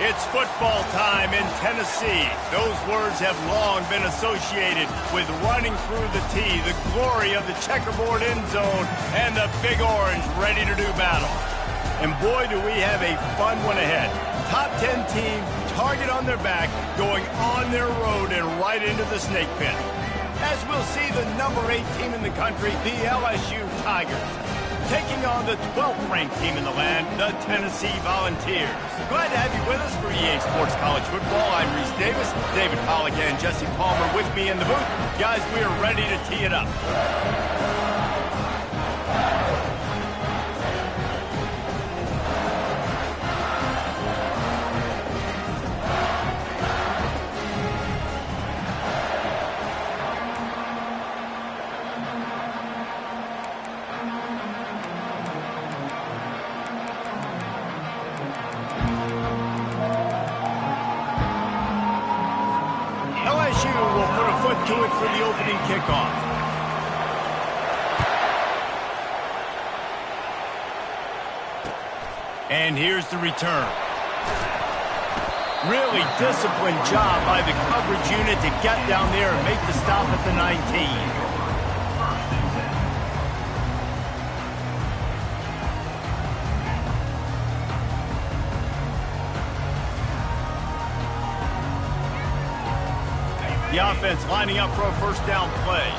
It's football time in Tennessee. Those words have long been associated with running through the tee, the glory of the checkerboard end zone, and the Big Orange ready to do battle. And boy, do we have a fun one ahead. Top 10 team, target on their back, going on their road and right into the snake pit. As we'll see the number 8 team in the country, the LSU Tigers, taking on the 12th ranked team in the land, the Tennessee Volunteers. Glad to have you with us for EA Sports College Football. I'm Reese Davis, David Pollack and Jesse Palmer with me in the booth. Guys, we are ready to tee it up. Will put a foot to it for the opening kickoff. And here's the return. Really disciplined job by the coverage unit to get down there and make the stop at the 19. The offense lining up for a first down play.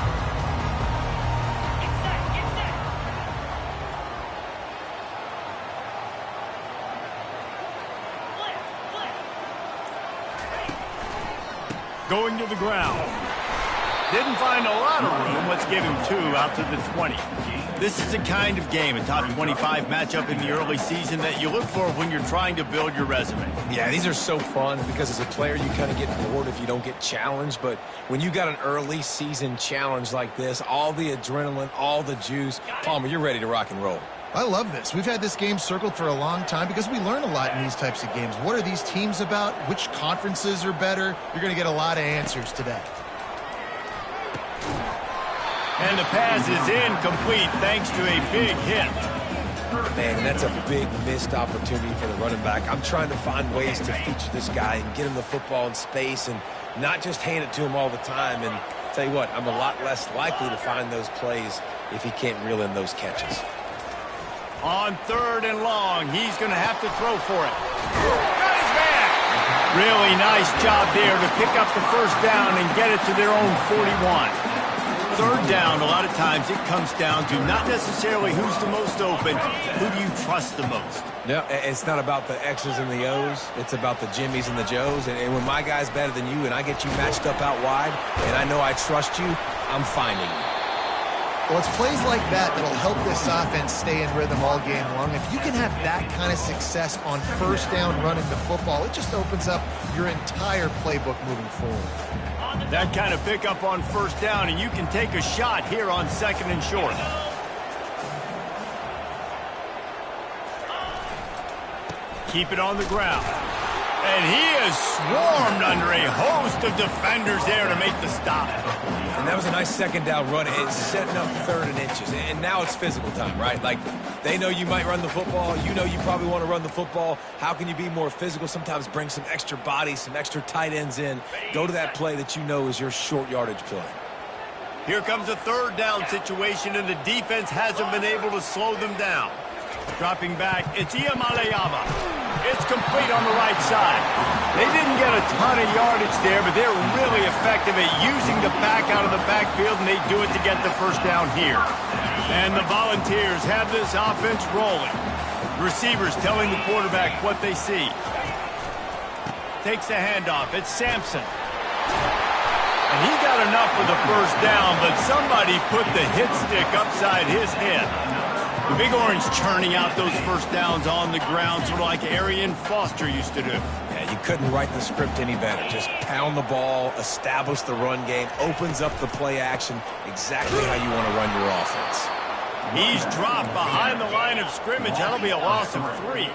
Going to the ground. Didn't find a lot of room. Let's give him 2 out to the 20. This is the kind of game, a top 25 matchup in the early season, that you look for when you're trying to build your resume. Yeah, these are so fun because as a player you kind of get bored if you don't get challenged, but when you got an early season challenge like this, all the adrenaline, all the juice, Palmer, you're ready to rock and roll. I love this. We've had this game circled for a long time because we learn a lot in these types of games. What are these teams about? Which conferences are better? You're going to get a lot of answers today. And the pass is incomplete thanks to a big hit. Man, that's a big missed opportunity for the running back. I'm trying to find ways to feature this guy and get him the football in space and not just hand it to him all the time. And tell you what, I'm a lot less likely to find those plays if he can't reel in those catches. On 3rd and long, he's going to have to throw for it. Got his back. Really nice job there to pick up the first down and get it to their own 41. 3rd down, a lot of times it comes down to not necessarily who's the most open, who do you trust the most? Yeah, it's not about the X's and the O's. It's about the Jimmies and the Joes. And when my guy's better than you and I get you matched up out wide and I know I trust you, I'm finding you. Well, it's plays like that that'll help this offense stay in rhythm all game long. If you can have that kind of success on first down running the football, it just opens up your entire playbook moving forward. That kind of pickup on first down, and you can take a shot here on 2nd and short. Keep it on the ground. And he is swarmed under a host of defenders there to make the stop. And that was a nice 2nd down run. It's setting up 3rd and inches. And now it's physical time, right? Like, they know you might run the football. You know you probably want to run the football. How can you be more physical? Sometimes bring some extra bodies, some extra tight ends in. Go to that play that you know is your short yardage play. Here comes a 3rd down situation, and the defense hasn't been able to slow them down. Dropping back, it's Ncaa. It's complete on the right side. They didn't get a ton of yardage there, but they're really effective at using the back out of the backfield, and they do it to get the first down here. And the Volunteers have this offense rolling. Receivers telling the quarterback what they see. Takes the handoff. It's Sampson. And he got enough for the first down, but somebody put the hit stick upside his head. The Big Orange churning out those first downs on the ground, sort of like Arian Foster used to do. Yeah, you couldn't write the script any better. Just pound the ball, establish the run game, opens up the play action, exactly how you want to run your offense. He's dropped behind the line of scrimmage. That'll be a loss of 3.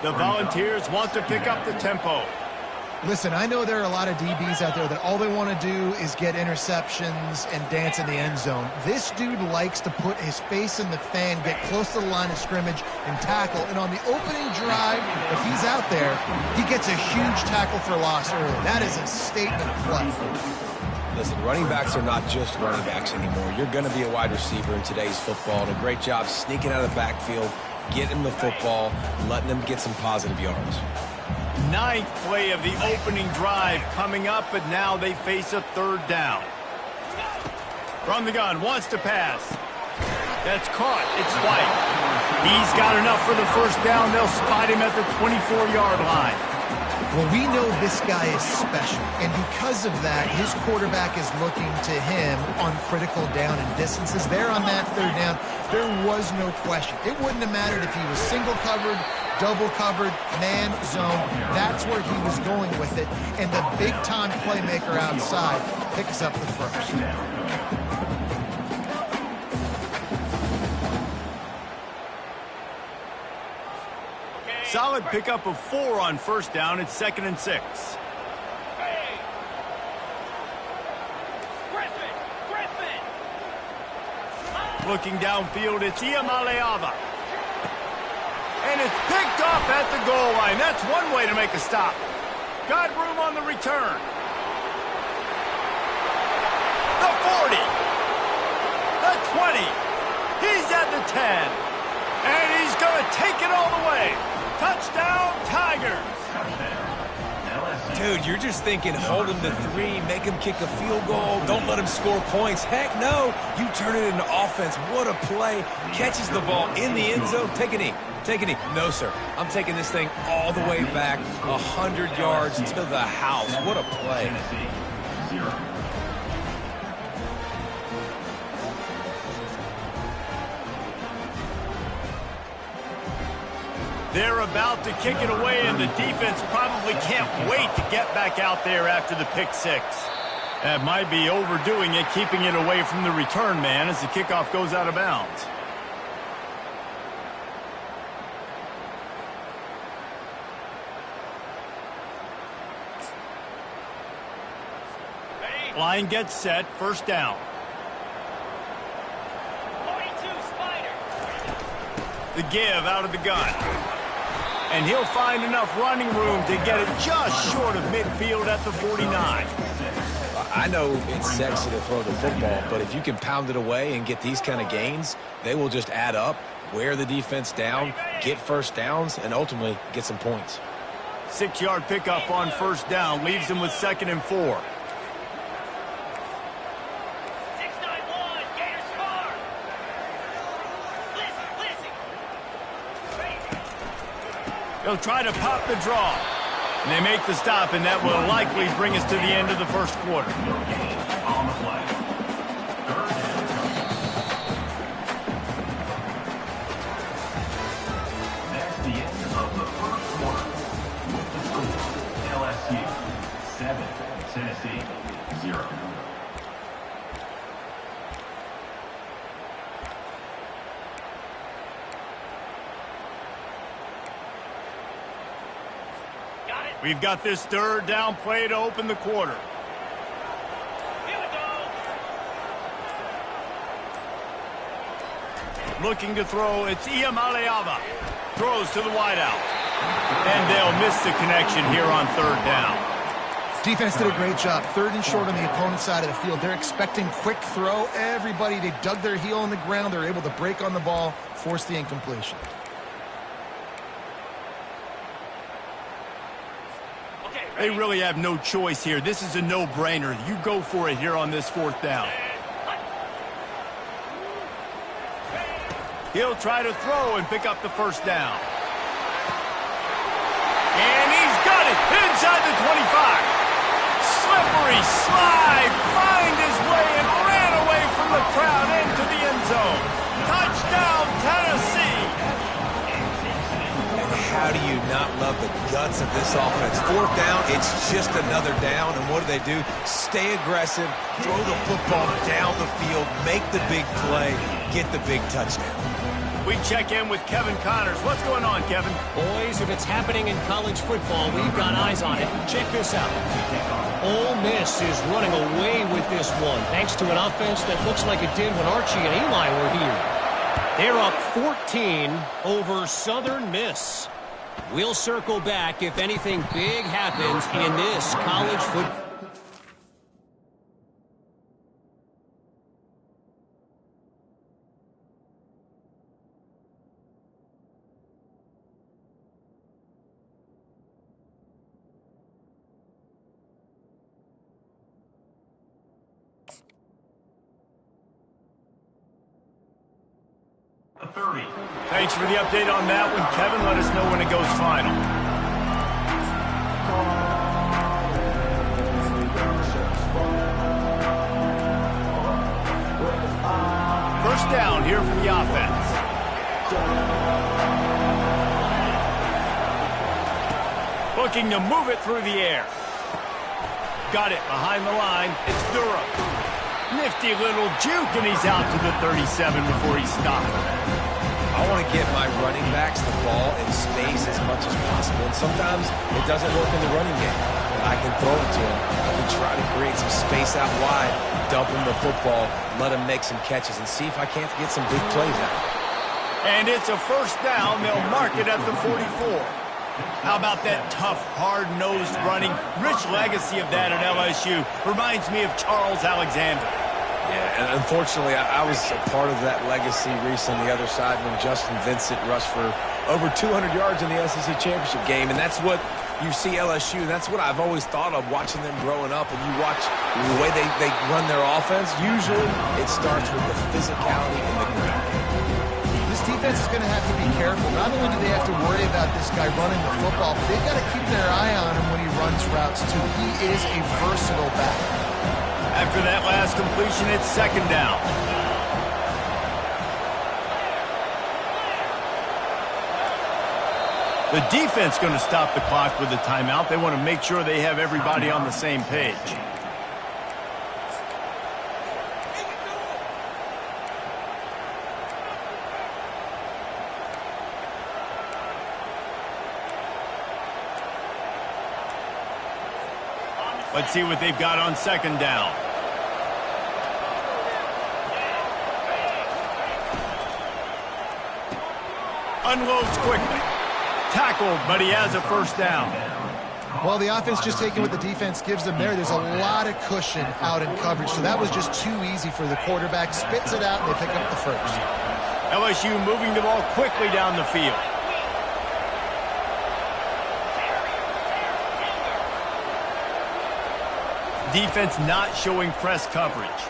The Volunteers want to pick up the tempo. Listen, I know there are a lot of DBs out there that all they want to do is get interceptions and dance in the end zone. This dude likes to put his face in the fan, get close to the line of scrimmage, and tackle. And on the opening drive, if he's out there, he gets a huge tackle for loss early. That is a statement of play. Listen, running backs are not just running backs anymore. You're going to be a wide receiver in today's football. And a great job sneaking out of the backfield, getting the football, letting them get some positive yards. Ninth play of the opening drive coming up, but now they face a third down. From the gun, wants to pass. That's caught. It's White. He's got enough for the first down. They'll spot him at the 24-yard line. Well, we know this guy is special, and because of that, his quarterback is looking to him on critical down and distances. There on that third down, there was no question. It wouldn't have mattered if he was single covered, double covered, man, zone. That's where he was going with it, and the big-time playmaker outside picks up the first. Solid pickup of 4 on first down. It's 2nd and 6. Looking downfield, it's Ncaa. And it's picked off at the goal line. That's one way to make a stop. Got room on the return. The 40. The 20. He's at the 10. And he's going to take it all the way. Touchdown, Tigers. Dude, you're just thinking hold him to 3, make him kick a field goal, don't let him score points. Heck no, you turn it into offense. What a play. Catches the ball in the end zone. Take a knee. Take a knee. No, sir. I'm taking this thing all the way back 100 yards to the house. What a play. They're about to kick it away, and the defense probably can't wait to get back out there after the pick 6. That might be overdoing it, keeping it away from the return man as the kickoff goes out of bounds. Line gets set, first down. 42 Spider. The give out of the gun. And he'll find enough running room to get it just short of midfield at the 49. I know it's sexy to throw the football, but if you can pound it away and get these kind of gains, they will just add up, wear the defense down, get first downs, and ultimately get some points. 6-yard pickup on first down leaves them with 2nd and 4. They'll try to pop the draw. And they make the stop, and that will likely bring us to the end of the first quarter. On the play. That's the end of the first quarter. With the score, LSU 7, Tennessee 0. We've got this third down play to open the quarter. Here we go. Looking to throw, it's Ncaa. Throws to the wideout. And they'll miss the connection here on third down. Defense did a great job. 3rd and short on the opponent's side of the field. They're expecting quick throw. Everybody, they dug their heel on the ground. They're able to break on the ball, force the incompletion. They really have no choice here. This is a no-brainer. You go for it here on this 4th down. He'll try to throw and pick up the first down. And he's got it inside the 25. Slippery slide, find his way and ran away from the crowd into the end zone. Touchdown, Tennessee. How do you not love the guts of this offense? 4th down, it's just another down, and what do? Stay aggressive, throw the football down the field, make the big play, get the big touchdown. We check in with Kevin Connors. What's going on, Kevin? Boys, if it's happening in college football, we've got eyes on it. Check this out. Ole Miss is running away with this one, thanks to an offense that looks like it did when Archie and Eli were here. They're up 14 over Southern Miss. We'll circle back if anything big happens in this college football. Thanks for the update on that one, Kevin. Let us know when it goes final. First down here for the offense. Looking to move it through the air. Got it behind the line. It's Durham. Nifty little juke, and he's out to the 37 before he stopped. I want to get my running backs the ball in space as much as possible. And sometimes it doesn't work in the running game. But I can throw it to him. I can try to create some space out wide, dump him the football, let him make some catches, and see if I can't get some big plays out of it. And it's a first down. They'll mark it at the 44. How about that tough, hard-nosed running? Rich legacy of that at LSU. Reminds me of Charles Alexander. Yeah, and unfortunately, I was a part of that legacy recently on the other side when Justin Vincent rushed for over 200 yards in the SEC championship game, and that's what you see LSU. That's what I've always thought of watching them growing up, and you watch the way they run their offense. Usually, it starts with the physicality in the ground. This defense is going to have to be careful. Not only do they have to worry about this guy running the football, but they've got to keep their eye on him when he runs routes, too. He is a versatile back. After that last completion, it's second down. The defense going to stop the clock with the timeout. They want to make sure they have everybody on the same page. Let's see what they've got on second down. Unloads quickly. Tackled, but he has a first down. Well, the offense just taking what the defense gives them there. There's a lot of cushion out in coverage, so that was just too easy for the quarterback. Spits it out, and they pick up the first. LSU moving the ball quickly down the field. Defense not showing press coverage.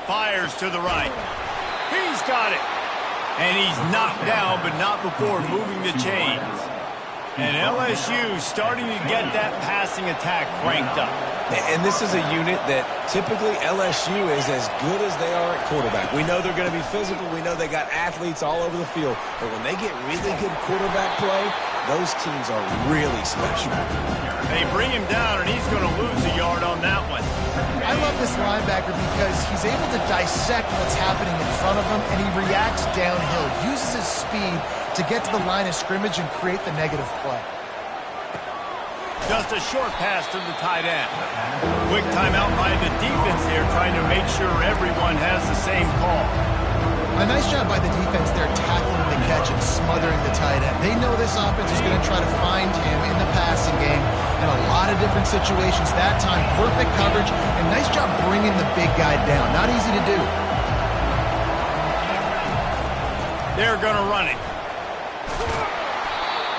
Fires to the right. He's got it. And he's knocked down, but not before moving the chains. And LSU starting to get that passing attack cranked up. And this is a unit that typically LSU is as good as they are at quarterback. We know they're going to be physical. We know they got athletes all over the field. But when they get really good quarterback play, those teams are really special. They bring him down, and he's going to lose a yard on that one. I love this linebacker because he's able to dissect what's happening in front of him, and he reacts downhill, uses his speed to get to the line of scrimmage and create the negative play. Just a short pass to the tight end. Quick timeout by the defense there, trying to make sure everyone has the same call. A nice job by the defense there, tackling the catch and smothering the tight end. They know this offense is going to try to find him in the passing game in a lot of different situations. That time, perfect coverage, and nice job bringing the big guy down. Not easy to do. They're going to run it.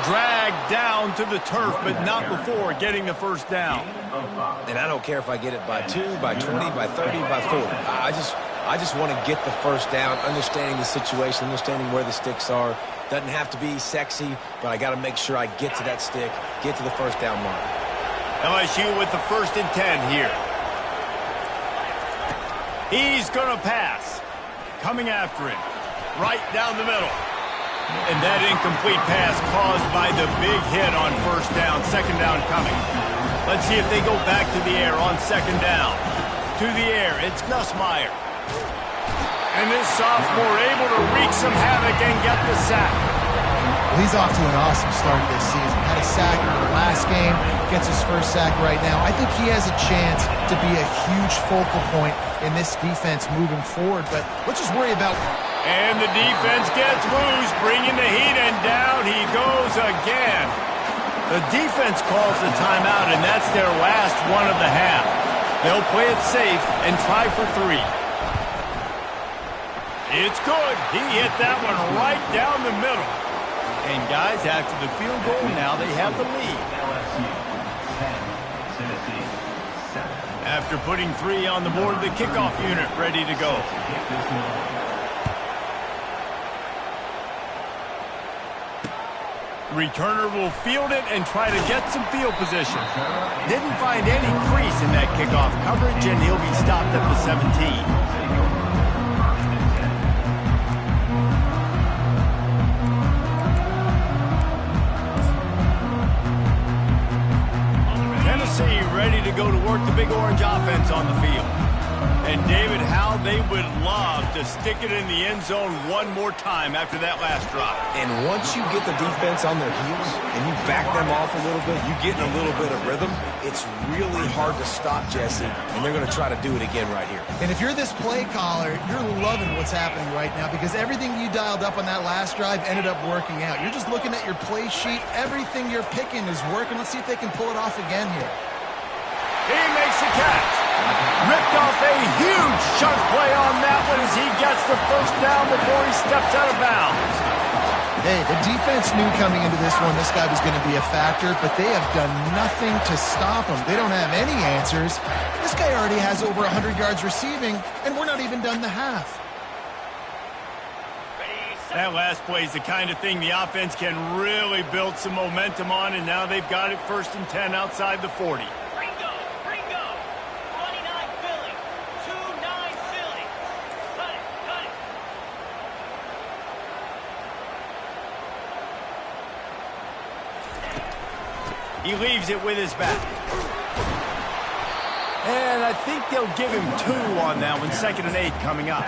Dragged down to the turf, but not before getting the first down. And I don't care if I get it by 2, by 20, by 30, by 40. I just want to get the first down, understanding the situation, understanding where the sticks are. Doesn't have to be sexy, but I got to make sure I get to that stick, get to the first down mark. LSU with the 1st and 10 here. He's going to pass. Coming after him. Right down the middle. And that incomplete pass caused by the big hit on first down. Second down coming. Let's see if they go back to the air on second down. To the air, it's Nussmeier. And this sophomore able to wreak some havoc and get the sack. Well, he's off to an awesome start this season. Had a sack in the last game, gets his first sack right now. I think he has a chance to be a huge focal point in this defense moving forward, but let's just worry about... And the defense gets loose, bringing the heat, and down he goes again. The defense calls the timeout, and that's their last one of the half. They'll play it safe and try for 3. It's good. He hit that one right down the middle. And guys, after the field goal, now they have the lead. LSU 10, Tennessee 7. After putting 3 on the board, the kickoff unit ready to go. Returner will field it and try to get some field position. Didn't find any crease in that kickoff coverage, and he'll be stopped at the 17. Ready to go to work the big orange offense on the field. And David, how they would love to stick it in the end zone one more time after that last drive. And once you get the defense on their heels and you back them off a little bit, you get in a little bit of rhythm, it's really hard to stop, Jesse, and they're going to try to do it again right here. And if you're this play caller, you're loving what's happening right now because everything you dialed up on that last drive ended up working out. You're just looking at your play sheet. Everything you're picking is working. Let's see if they can pull it off again here. He makes the catch. Ripped off a huge chunk play on that one as he gets the first down before he steps out of bounds. Hey, the defense knew coming into this one this guy was going to be a factor, but they have done nothing to stop him. They don't have any answers. This guy already has over 100 yards receiving, and we're not even done the half. That last play is the kind of thing the offense can really build some momentum on, and now they've got it 1st and 10 outside the 40. He leaves it with his back. And I think they'll give him 2 on that one, 2nd and 8 coming up.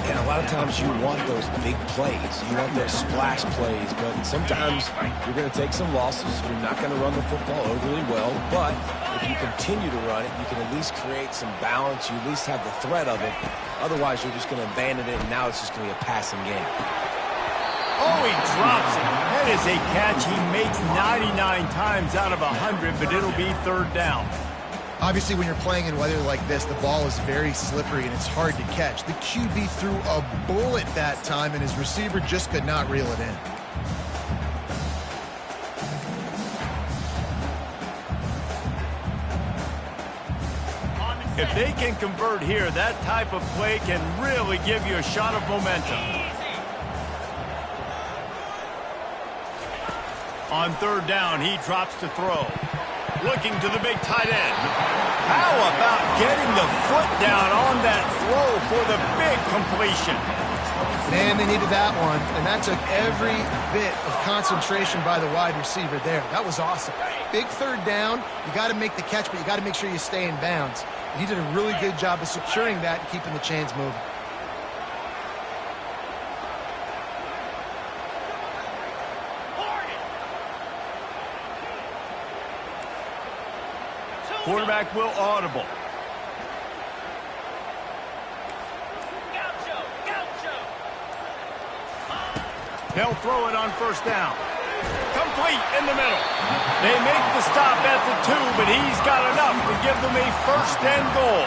And a lot of times you want those big plays. You want those splash plays, but sometimes you're going to take some losses. You're not going to run the football overly well, but if you continue to run it, you can at least create some balance. You at least have the threat of it. Otherwise, you're just going to abandon it, and now it's just going to be a passing game. Oh, he drops it. That is a catch he makes 99 times out of 100, but it'll be 3rd down. Obviously, when you're playing in weather like this, the ball is very slippery and it's hard to catch. The QB threw a bullet that time, and his receiver just could not reel it in. If they can convert here, that type of play can really give you a shot of momentum. On 3rd down, he drops to throw. Looking to the big tight end. How about getting the foot down on that throw for the big completion? Man, they needed that one, and that took every bit of concentration by the wide receiver there. That was awesome. Big 3rd down. You got to make the catch, but you got to make sure you stay in bounds. He did a really good job of securing that and keeping the chains moving. Quarterback will audible. They'll throw it on 1st down. Complete in the middle. They make the stop at the 2, but he's got enough to give them a 1st and goal.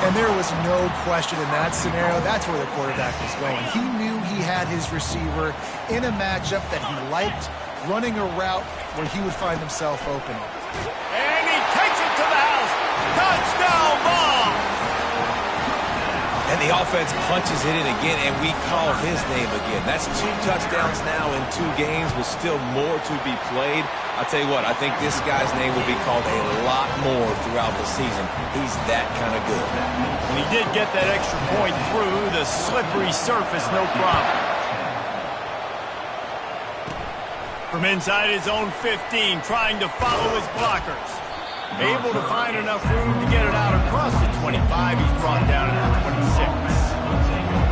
And there was no question in that scenario. That's where the quarterback was going. He knew he had his receiver in a matchup that he liked, running a route where he would find himself open. And he takes it to the house. Touchdown ball. And the offense punches it in again, and we call his name again. That's 2 touchdowns now in 2 games with still more to be played. I'll tell you what, I think this guy's name will be called a lot more throughout the season. He's that kind of good. And he did get that extra point through the slippery surface, no problem. From inside his own 15, trying to follow his blockers. Able to find enough room to get it out across the 25. He's brought down at the 26.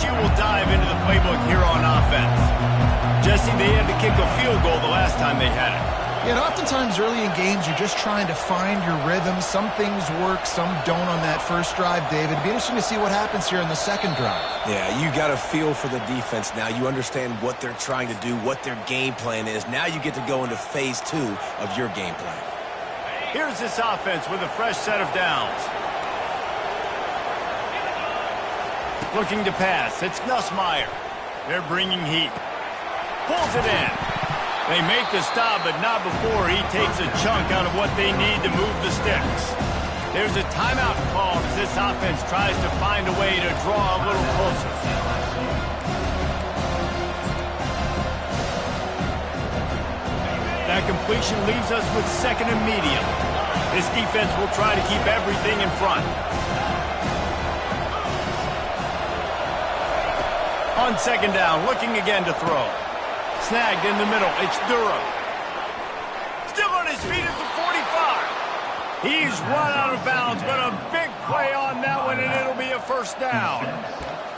LSU will dive into the playbook here on offense. Jesse, they had to kick a field goal the last time they had it. Yeah, and oftentimes early in games, you're just trying to find your rhythm. Some things work, some don't on that first drive, David. It'd be interesting to see what happens here in the second drive. Yeah, you got a feel for the defense now. You understand what they're trying to do, what their game plan is. Now you get to go into phase 2 of your game plan. Here's this offense with a fresh set of downs. Looking to pass. It's Nussmeier. They're bringing heat. Pulls it in. They make the stop, but not before he takes a chunk out of what they need to move the sticks. There's a timeout called as this offense tries to find a way to draw a little closer. That completion leaves us with second and medium. This defense will try to keep everything in front. On second down, looking again to throw. Snagged in the middle, it's Durham. Still on his feet at the 45. He's run out of bounds, but a big play on that one, and it'll be a first down.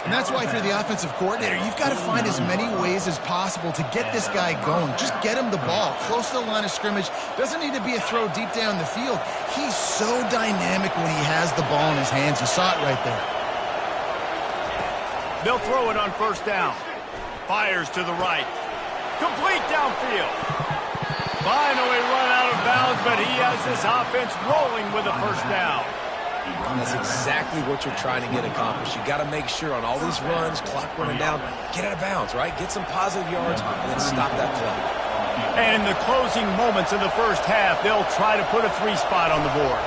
And that's why if you're the offensive coordinator, you've got to find as many ways as possible to get this guy going. Just get him the ball close to the line of scrimmage. Doesn't need to be a throw deep down the field. He's so dynamic when he has the ball in his hands. You saw it right there. They'll throw it on first down. Fires to the right. Complete downfield. Finally run out of bounds, but he has this offense rolling with a first down. That's exactly what you're trying to get accomplished. You got to make sure on all these runs, clock running down, get out of bounds, right? Get some positive yards and then stop that clock. And in the closing moments of the first half, they'll try to put a 3 spot on the board.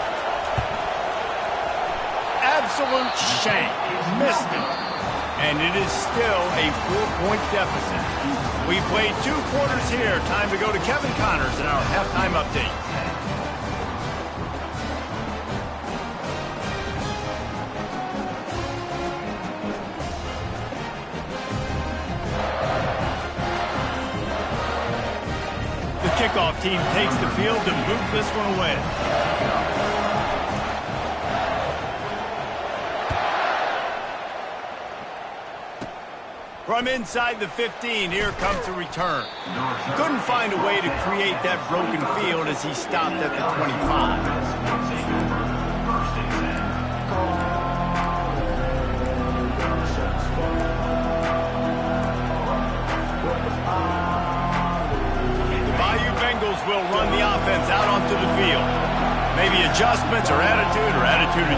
Absolute shame. Missed it. And it is still a 4-point deficit. We played 2 quarters here. Time to go to Kevin Connors in our halftime update. The kickoff team takes the field to boot this one away. From inside the 15, here comes a return. Couldn't find a way to create that broken field as he stopped at the 25. The Bayou Bengals will run the offense out onto the field. Maybe adjustments or attitude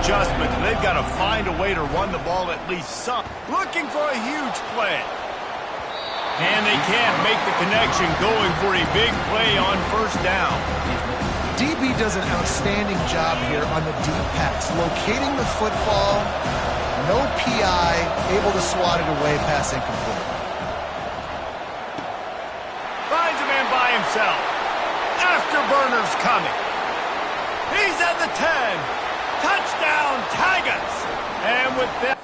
adjustments. They've got to find a way to run the ball at least some. Looking for a huge play. And they can't make the connection, going for a big play on first down. DB does an outstanding job here on the deep pass. Locating the football, no PI, able to swat it away, pass incomplete. Finds a man by himself. Afterburner's coming. He's at the 10. Touchdown, Tigers. And with that...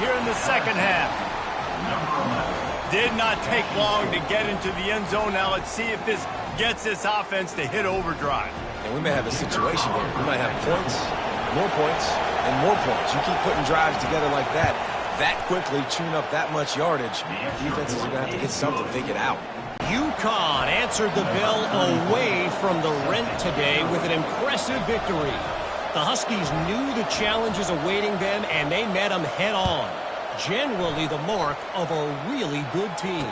here in the second half. Did not take long to get into the end zone. Now let's see if this gets this offense to hit overdrive. And we may have a situation here. We might have points, and more points. You keep putting drives together like that quickly, chewing up that much yardage, defenses are going to have to get something figured out. UConn answered the bell away from the rent today with an impressive victory. The Huskies knew the challenges awaiting them, and they met them head-on. Generally the mark of a really good team.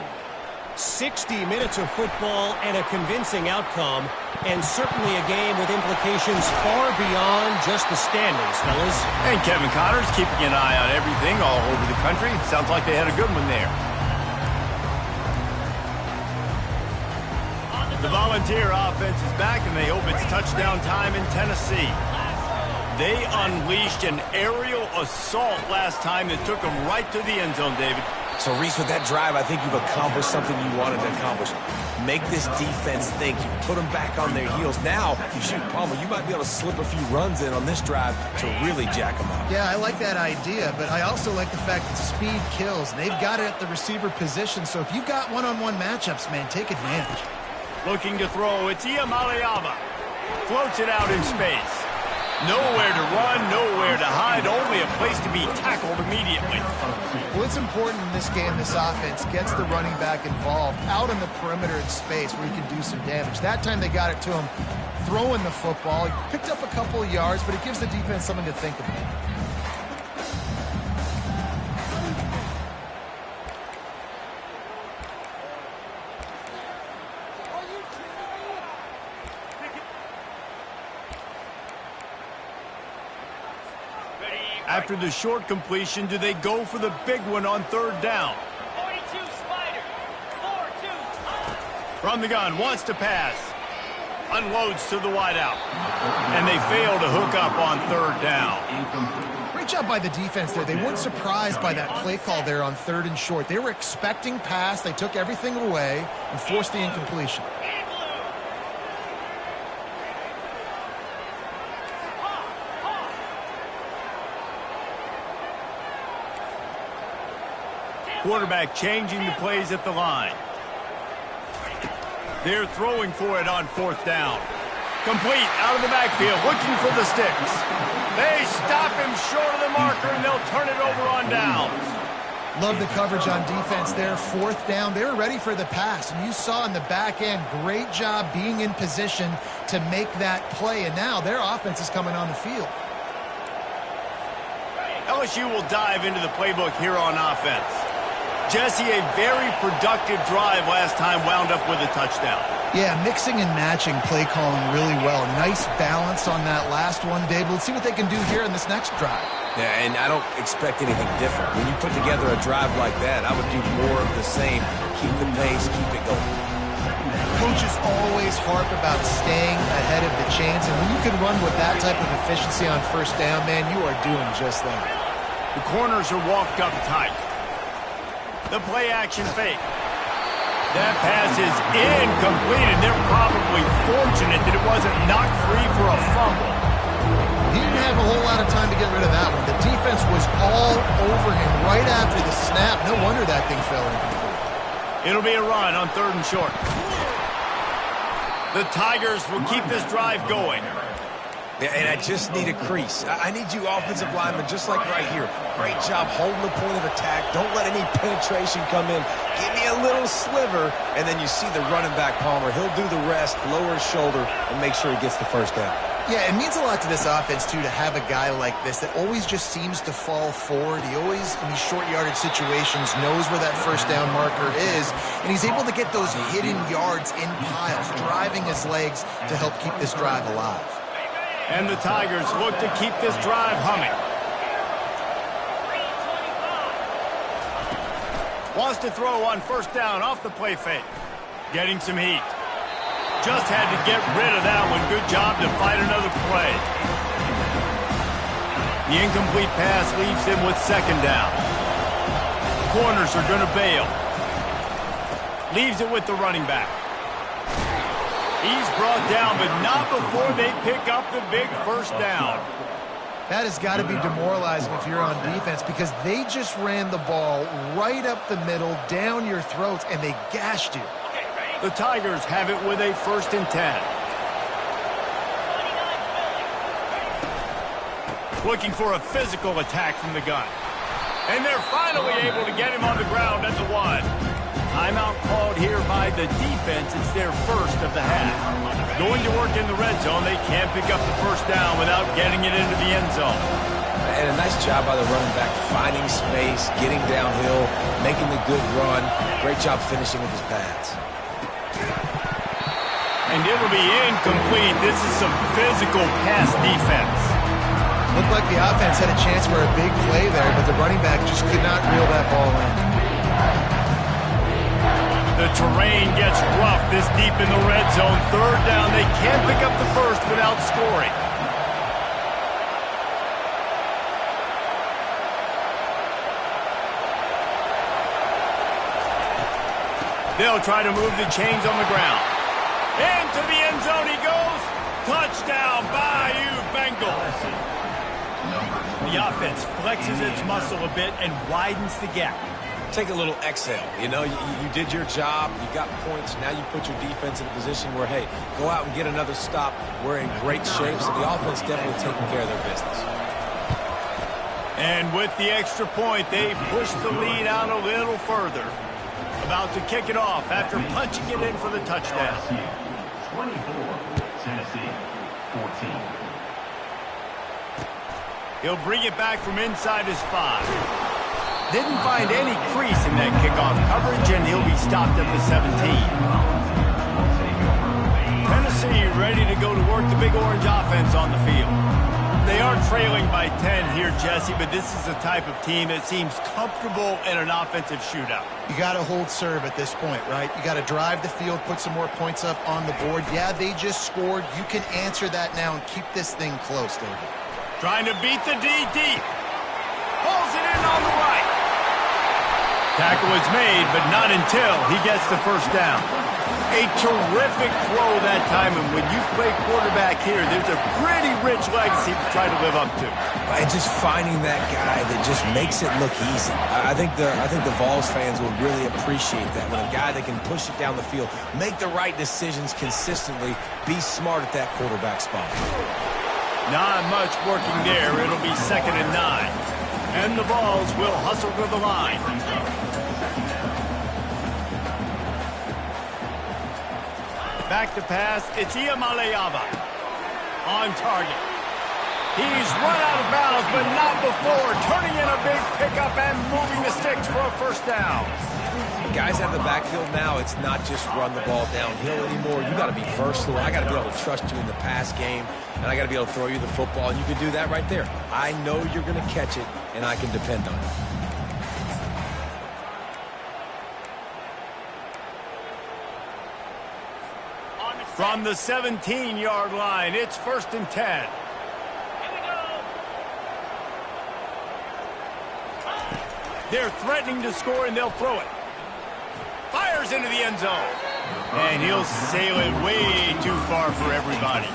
60 minutes of football and a convincing outcome, and certainly a game with implications far beyond just the standings, fellas. And Kevin Connor's keeping an eye on everything all over the country. Sounds like they had a good one there. The Volunteer offense is back, and they hope it's touchdown time in Tennessee. They unleashed an aerial assault last time that took them right to the end zone, David. So, Reese, with that drive, I think you've accomplished something you wanted to accomplish. Make this defense think. You put them back on their heels. Now, you shoot Palmer. You might be able to slip a few runs in on this drive to really jack them up. Yeah, I like that idea, but I also like the fact that speed kills. They've got it at the receiver position, so if you've got one-on-one matchups, man, take advantage. Looking to throw, it's Ncaa. Floats it out in space. Nowhere to run, nowhere to hide, only a place to be tackled immediately. Well, it's important in this game, this offense gets the running back involved out on the perimeter in space where he can do some damage. That time they got it to him throwing the football. He picked up a couple of yards, but it gives the defense something to think about. After the short completion, do they go for the big one on third down? 42 Spider. 4-2. From the gun, wants to pass. Unloads to the wideout. And they fail to hook up on third down. Great job by the defense there. They weren't surprised by that play call there on third and short. They were expecting pass. They took everything away and forced the incompletion. Quarterback changing the plays at the line. They're throwing for it on fourth down. Complete out of the backfield, looking for the sticks. They stop him short of the marker, and they'll turn it over on downs. Love the coverage on defense there. Fourth down, they were ready for the pass. And you saw in the back end, great job being in position to make that play. And now their offense is coming on the field. LSU will dive into the playbook here on offense. Jesse, a very productive drive last time, wound up with a touchdown. Yeah, mixing and matching play calling really well. Nice balance on that last one, Dave. Let's see what they can do here in this next drive. Yeah, and I don't expect anything different. When you put together a drive like that, I would do more of the same. Keep the pace, keep it going. Coaches always harp about staying ahead of the chains, and when you can run with that type of efficiency on first down, man, you are doing just that. The corners are walked up tight. The play-action fake. That pass is incomplete, and they're probably fortunate that it wasn't knocked free for a fumble. He didn't have a whole lot of time to get rid of that one. The defense was all over him right after the snap. No wonder that thing fell incomplete. It'll be a run on third and short. The Tigers will keep this drive going. Yeah, and I just need a crease. I need you offensive linemen, just like right here. Great job holding the point of attack. Don't let any penetration come in. Give me a little sliver, and then you see the running back, Palmer. He'll do the rest, lower his shoulder, and make sure he gets the first down. Yeah, it means a lot to this offense, too, to have a guy like this that always just seems to fall forward. He always, in these short yardage situations, knows where that first down marker is, and he's able to get those hidden yards in piles, driving his legs to help keep this drive alive. And the Tigers look to keep this drive humming. Wants to throw on first down off the play fake. Getting some heat. Just had to get rid of that one. Good job to fight another play. The incomplete pass leaves him with second down. Corners are going to bail. Leaves it with the running back. He's brought down, but not before they pick up the big first down. That has got to be demoralizing if you're on defense because they just ran the ball right up the middle, down your throats, and they gashed you. The Tigers have it with a 1st and 10. Looking for a physical attack from the gun. And they're finally able to get him on the ground at the 1. Timeout called here by the defense. It's their first of the half. Going to work in the red zone, they can't pick up the 1st down without getting it into the end zone. And a nice job by the running back, finding space, getting downhill, making the good run. Great job finishing with his pads. And it'll be incomplete. This is some physical pass defense. Looked like the offense had a chance for a big play there, but the running back just could not reel that ball in. The terrain gets rough this deep in the red zone. 3rd down. They can't pick up the 1st without scoring. They'll try to move the chains on the ground. Into the end zone he goes. Touchdown, Bayou Bengals. The offense flexes its muscle a bit and widens the gap. Take a little exhale. You know, you did your job. You got points. Now you put your defense in a position where, hey, go out and get another stop. We're in great shape, so the offense definitely taking care of their business. And with the extra point, they push the lead out a little further. About to kick it off after punching it in for the touchdown. LSU 24, Tennessee 14. He'll bring it back from inside his 5. Didn't find any crease in that kickoff coverage, and he'll be stopped at the 17. Tennessee ready to go to work the Big Orange offense on the field. They are trailing by 10 here, Jesse, but this is the type of team that seems comfortable in an offensive shootout. You got to hold serve at this point, right? You got to drive the field, put some more points up on the board. Yeah, they just scored. You can answer that now and keep this thing close, David. Trying to beat the D deep. Pulls it in on the right. Tackle is made, but not until he gets the 1st down. A terrific throw that time, and when you play quarterback here, there's a pretty rich legacy to try to live up to. And just finding that guy that just makes it look easy. I think the Vols fans will really appreciate that. When a guy that can push it down the field, make the right decisions consistently, be smart at that quarterback spot. Not much working there. It'll be 2nd and 9. And the Vols will hustle to the line. Back to pass. It's Ncaa on target. He's run out of bounds, but not before. Turning in a big pickup and moving the sticks for a 1st down. Guys out of the backfield now, it's not just run the ball downhill anymore. You got to be versatile. I got to be able to trust you in the pass game, and I got to be able to throw you the football, and you can do that right there. I know you're going to catch it, and I can depend on it. From the 17-yard line, it's 1st and 10. They're threatening to score, and they'll throw it. Fires into the end zone. And he'll sail it way too far for everybody.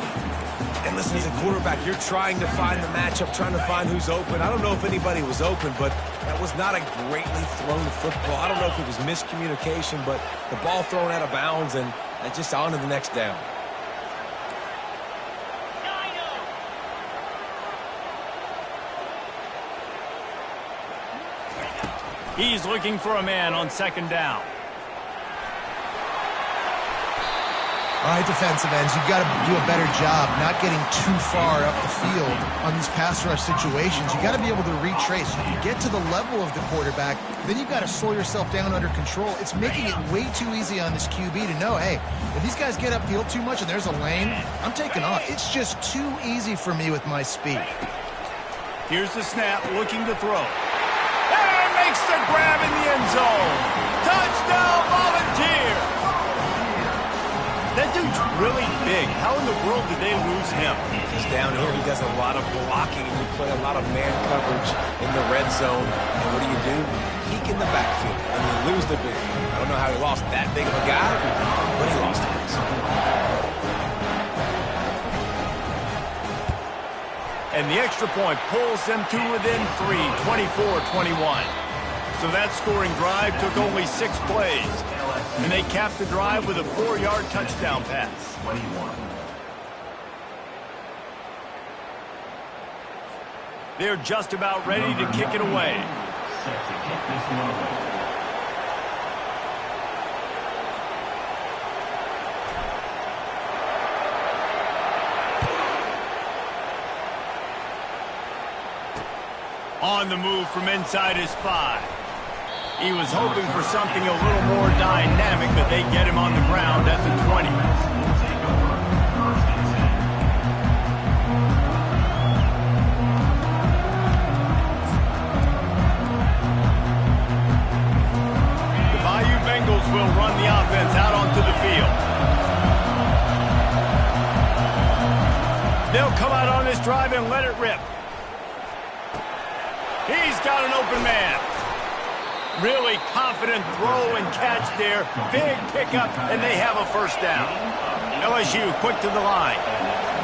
And listen, as a quarterback, you're trying to find the matchup, trying to find who's open. I don't know if anybody was open, but that was not a greatly thrown football. I don't know if it was miscommunication, but the ball thrown out of bounds, and just on to the next down. He's looking for a man on 2nd down. All right, defensive ends, you've got to do a better job not getting too far up the field on these pass rush situations. You got to be able to retrace. You can get to the level of the quarterback, then you've got to slow yourself down under control. It's making it way too easy on this QB to know, hey, if these guys get upfield too much and there's a lane, I'm taking off. It's just too easy for me with my speed. Here's the snap, looking to throw. And makes the grab in the end zone. Touchdown, Volunteers! That dude's really big. How in the world did they lose him? He's down here. He does a lot of blocking, and you play a lot of man coverage in the red zone. And what do? Peek in the backfield, and you lose the big field. I don't know how he lost that big of a guy, but he lost it. And the extra point pulls them to within 3, 24-21. So that scoring drive took only 6 plays. And they capped the drive with a 4-yard touchdown pass. 21. They're just about ready to kick it away. Set to kick this one away. On the move from inside his 5. He was hoping for something a little more dynamic, but they get him on the ground at the 20. The Bayou Bengals will run the offense out onto the field. They'll come out on this drive and let it rip. He's got an open man. Really confident throw and catch there. Big pickup, and they have a first down. LSU quick to the line.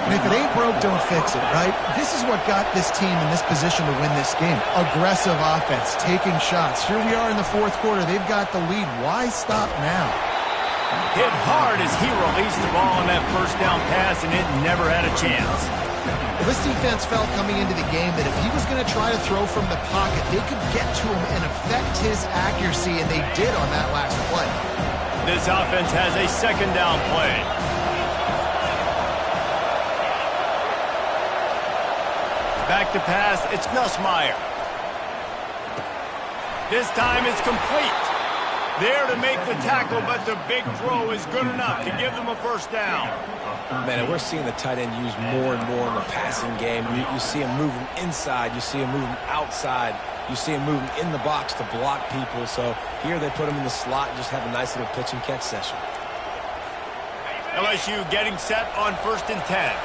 And if it ain't broke, don't fix it, right? This is what got this team in this position to win this game. Aggressive offense, taking shots. Here we are in the fourth quarter. They've got the lead. Why stop now? Hit hard as he released the ball on that first down pass, and it never had a chance. Well, this defense felt coming into the game that if he was going to try to throw from the pocket, they could get to him and affect his accuracy, and they did on that last play. This offense has a second down play. Back to pass, it's Nussmeier. This time it's complete. There to make the tackle, but the big throw is good enough to give them a first down. Man, and we're seeing the tight end used more and more in the passing game. You see him moving inside. You see him moving outside. You see him moving in the box to block people. So here they put him in the slot and just have a nice little pitch and catch session. LSU getting set on 1st and 10.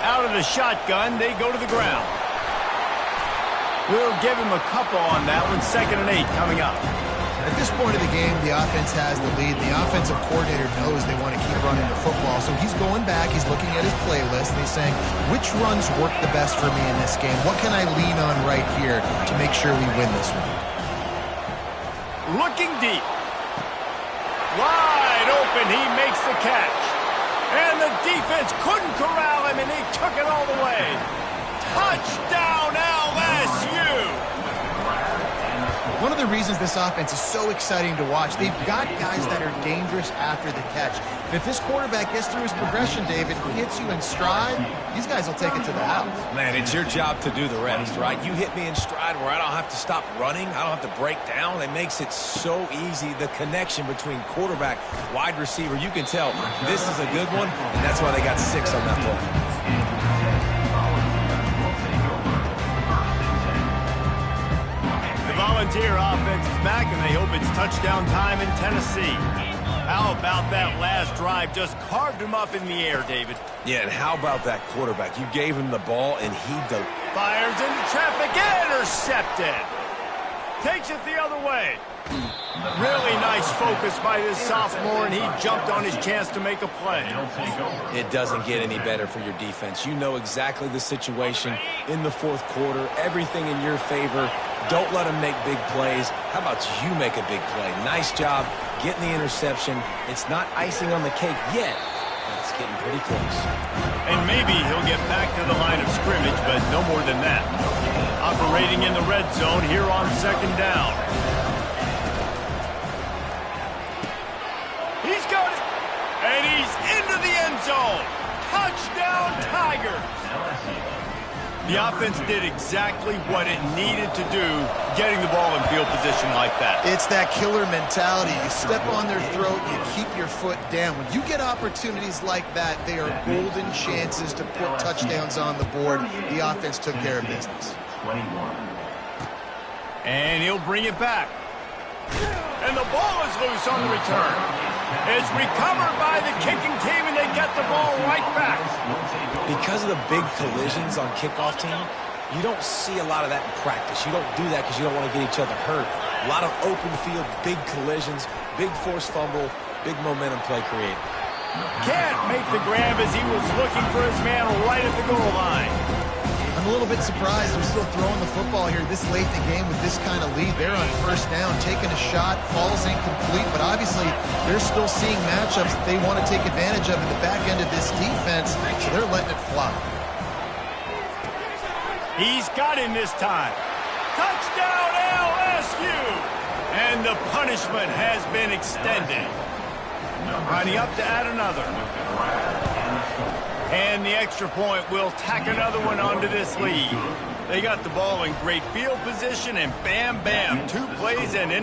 Out of the shotgun, they go to the ground. We'll give him a couple on that one. 2nd and 8 coming up. At this point of the game, the offense has the lead. The offensive coordinator knows they want to keep running the football. So he's going back, he's looking at his playlist, and he's saying, which runs work the best for me in this game? What can I lean on right here to make sure we win this one? Looking deep. Wide open, he makes the catch. And the defense couldn't corral him, and he took it all the way. Touchdown, LSU! One of the reasons this offense is so exciting to watch, they've got guys that are dangerous after the catch. And if this quarterback gets through his progression, David, hits you in stride, these guys will take it to the house. Man, it's your job to do the rest, right? You hit me in stride where I don't have to stop running. I don't have to break down. It makes it so easy. The connection between quarterback, wide receiver, you can tell this is a good one, and that's why they got 6 on that play. Volunteer offense is back, and they hope it's touchdown time in Tennessee. How about that last drive? Just carved him up in the air, David. Yeah, and how about that quarterback? You gave him the ball, and he fires into traffic, intercepted. Takes it the other way. Really nice focus by this sophomore, and he jumped on his chance to make a play. It doesn't get any better for your defense. You know exactly the situation in the fourth quarter. Everything in your favor. Don't let them make big plays. How about you make a big play? Nice job getting the interception. It's not icing on the cake yet, but it's getting pretty close. And maybe he'll get back to the line of scrimmage, but no more than that. Operating in the red zone here on 2nd down. He's got it, and he's into the end zone. Touchdown, Tigers. The offense did exactly what it needed to do, getting the ball in field position like that. It's that killer mentality. You step on their throat, you keep your foot down. When you get opportunities like that, they are golden chances to put touchdowns on the board. The offense took care of business. 21. And he'll bring it back. And the ball is loose on the return. It's recovered by the kicking team, and they get the ball right back. Because of the big collisions on kickoff team, you don't see a lot of that in practice. You don't do that because you don't want to get each other hurt. A lot of open field, big collisions, big forced fumble, big momentum play created. Can't make the grab as he was looking for his man right at the goal line. I'm a little bit surprised they're still throwing the football here this late in the game with this kind of lead. They're on first down, taking a shot, falls incomplete, but obviously they're still seeing matchups that they want to take advantage of in the back end of this defense, so they're letting it fly. He's got him this time. Touchdown LSU! And the punishment has been extended. Lining up to add another. And the extra point will tack another one onto this lead. They got the ball in great field position, and bam, bam, 2 plays and into